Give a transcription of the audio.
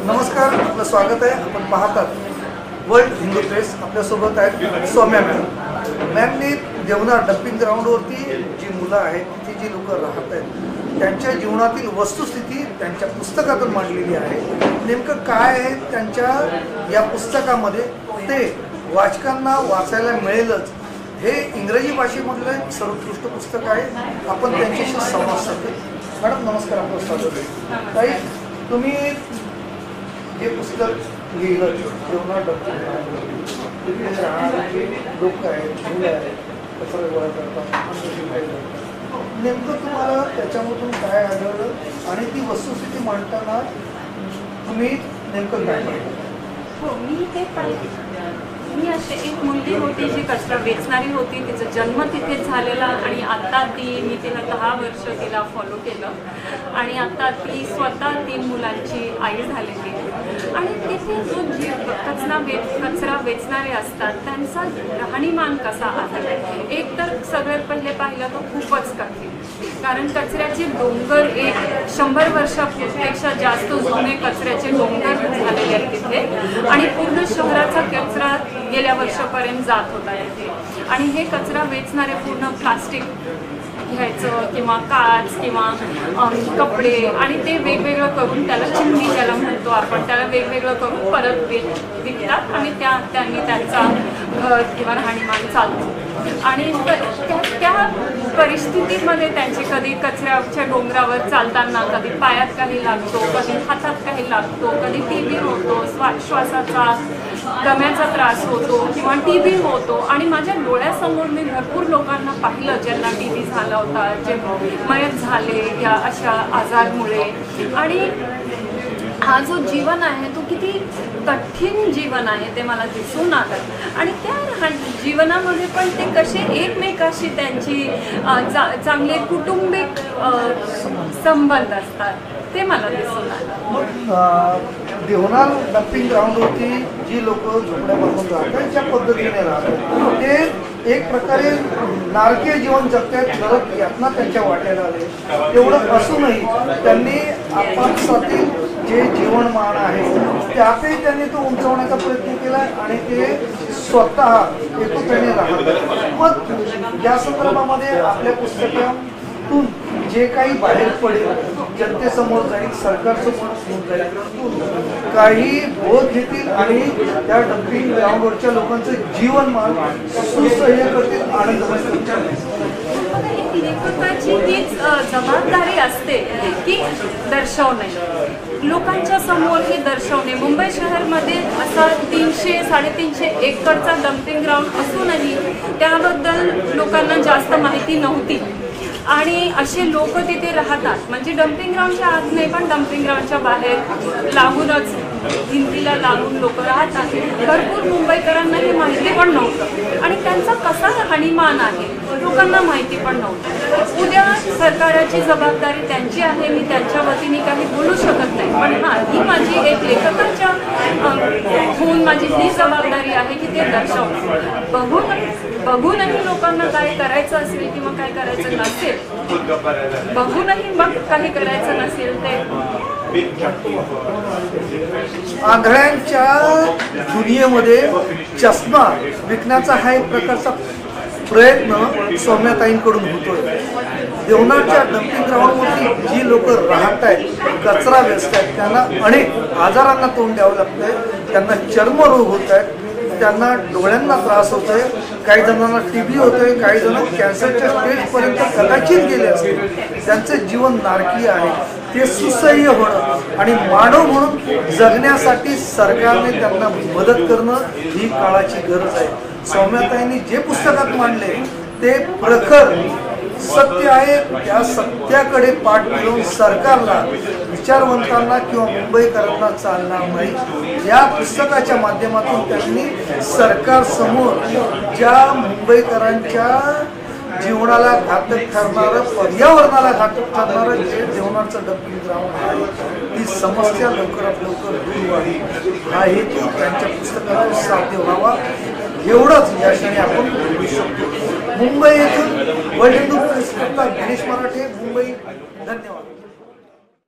नमस्कार, आपलं स्वागत आहे। आपण पाहतात वर्ल्ड हिंदू प्रेस। आपल्यासोबत आहेत सौम्या मॅमनी देवनार डम्पिंग ग्राउंडवरती जी मुलं आहेत, ती जी लोक राहत आहेत, त्यांच्या जीवनातील वस्तुस्थिती त्यांच्या पुस्तकातून मांडलेली आहे। नेमकं काय आहे त्यांच्या या पुस्तकामध्ये ते वाचकांना वाचायला मिळेलच। हे इंग्रजी भाषेमधलं सर्वोत्कृष्ट पुस्तक आहे। आपण त्यांच्याशी संवाद साधू। मॅडम नमस्कार, आपलं स्वागत आहे। ताई, तुम्ही हे पुस्तक लिहिलं देवनार डम्पिंग ग्राउंड राहणारे लोक आहेत, मुलं आहेत, कचरा गोळा करतात, नेमकं तुम्हाला त्याच्यामधून काय आढळलं आणि ती वस्तुस्थिती मांडताना तुम्ही नेमकं काय पाहिलं? हो, मी अशी एक मुलगी होती जी कचरा वेचणारी होती। तिचा जन्म तिथेच झालेला आणि आता मी तिला 10 वर्ष तिला फॉलो केलं आणि आता ती स्वतः 3 मुलांची आई झालेली आहे। आणि तिथे जो कचरा वेचणारे असतात त्यांचा राहणीमान कसा आहे, एक तर सगळ्यात पहिले पाहिलं तर खूपच कठीण, कारण कचऱ्याचे डोंगर 100 वर्षापेक्षा जास्त जुने कचऱ्याचे डोंगर झालेले आहेत तिथे आणि पूर्ण शहराचा कचरा गेल्या वर्षापर्यंत जात होता तिथे। आणि हे कचरा वेचणारे पूर्ण प्लास्टिक घ्यायचं किंवा काच किंवा कपडे आणि ते वेगवेगळं करून त्याला चिमणी ज्याला म्हणतो आपण, त्याला वेगवेगळं करून परत विकतात आणि त्यांनी त्यांचा घर किंवा राहणीमान चालतो। आणि त्या परिस्थितीमध्ये त्यांची कधी कचऱ्याच्या डोंगरावर चालताना कधी पायात काही लागतो, कधी हातात काही लागतो, कधी TB होतो, श्वासाचा दम्याचा त्रास होतो किंवा TB होतो। आणि माझ्या डोळ्यासमोर मी भरपूर लोकांना पाहिलं ज्यांना TB झाला होता, जे मयत झाले या अशा आजारमुळे। आणि हा जो जीवन आहे तो किती कठीण जीवन आहे ते मला दिसून आलं। आणि त्या जीवनामध्ये पण ते कसे एकमेकाशी त्यांची चांगले कौटुंबिक संबंध असतात ते मला दिसून आलं। देवनार डम्पिंग ग्राउंडवरती जी लोक झोपड्या बांधून राहतात, ज्या पद्धतीने राहतात, ते एक प्रकारे नारकीय जीवन जगतात, गरज यातना त्यांच्या वाट्याला आले। तेवढं असूनही त्यांनी आपापसातील जे जीवनमान आहे त्यातही त्यांनी तो उंचवण्याचा प्रयत्न केला आणि ते स्वतः एकत्रित राहतात। मग या संदर्भामध्ये आपल्या पुस्तकातून जे काही बाहेर पडेल, जनतेसमोर जाईल, सरकारसमोर जाईल, काही बोध घेतील आणि त्या डम्पिंग ग्राउंडवरच्या लोकांचं जीवनमान सुसह्य करतील, आनंदमय करतील। लेखकाची हीच जबाबदारी असते की दर्शवणे, लोकांच्या समोर हे दर्शवणे। मुंबई शहरमध्ये असा 300-350 एकरचा डम्पिंग ग्राउंड असूनही त्याबद्दल लोकांना जास्त माहिती नव्हती आणि असे लोक तिथे राहतात, म्हणजे डम्पिंग ग्राउंडच्या आत नाही पण डम्पिंग ग्राउंडच्या बाहेर लागूनच भिंतीला लागून लोक राहतात। भरपूर मुंबईकरांना हे माहिती पण नव्हतं आणि त्यांचा कसा राहणीमान आहे लोकांना माहिती पण नव्हतं। उद्या सरकारची जबाबदारी त्यांची आहे, मी त्यांच्या वतीने काही बोलू शकत नाही, पण हां, ही माझी एक लेखकाच्या होऊन माझी ही जबाबदारी आहे की ते दर्शवणं। बघूनही लोकांना काय करायचं असेल किंवा काय करायचं नसेल, बघूनही मग काही करायचं नसेल ते आंधळ्यांच्या दुनियेमध्ये चष्मा विकण्याचा हा एक प्रकारचा प्रयत्न सौम्याताईंकडून होतोय। देवनारच्या डम्पिंग ग्राउंडवरती जी लोक राहत आहेत, कचरा वेचत आहेत, त्यांना अनेक आजारांना तोंड द्यावं लागतंय, त्यांना चर्मरोग होत आहेत, त्यांना डोळ्यांना त्रास होतोय, काही जणांना TB होतोय, काही जण कॅन्सरच्या स्टेजपर्यंत कदाचित गेले असतील। त्यांचं जीवन नारकीय आहे, ते सुसह्य होणं आणि मानव म्हणून जगण्यासाठी सरकारने त्यांना मदत करणं ही काळाची गरज आहे। सौम्याताईंनी जे पुस्तकात मांडले ते प्रखर सत्य आहे। त्या सत्याकडे पाठ फिरवून सरकारला, विचारवंतांना किंवा मुंबईकरांना चालणार नाही। या पुस्तकाच्या माध्यमातून त्यांनी सरकारसमोर ज्या मुंबईकरांच्या जीवनाला घातक ठरणारं, पर्यावरणाला घातक ठरणारं जे देवनारचं डम्पिंग ग्राउंड आहे, ती समस्या लवकरात लवकर दूर व्हावी हा हेतू त्यांच्या पुस्तकातून साध्य व्हावा, एवढंच या क्षणी आपण बोलू शकतो। मुंबई येथून वर्ल्ड हिंदू प्रेस करता गणेश मराठे, मुंबई। धन्यवाद।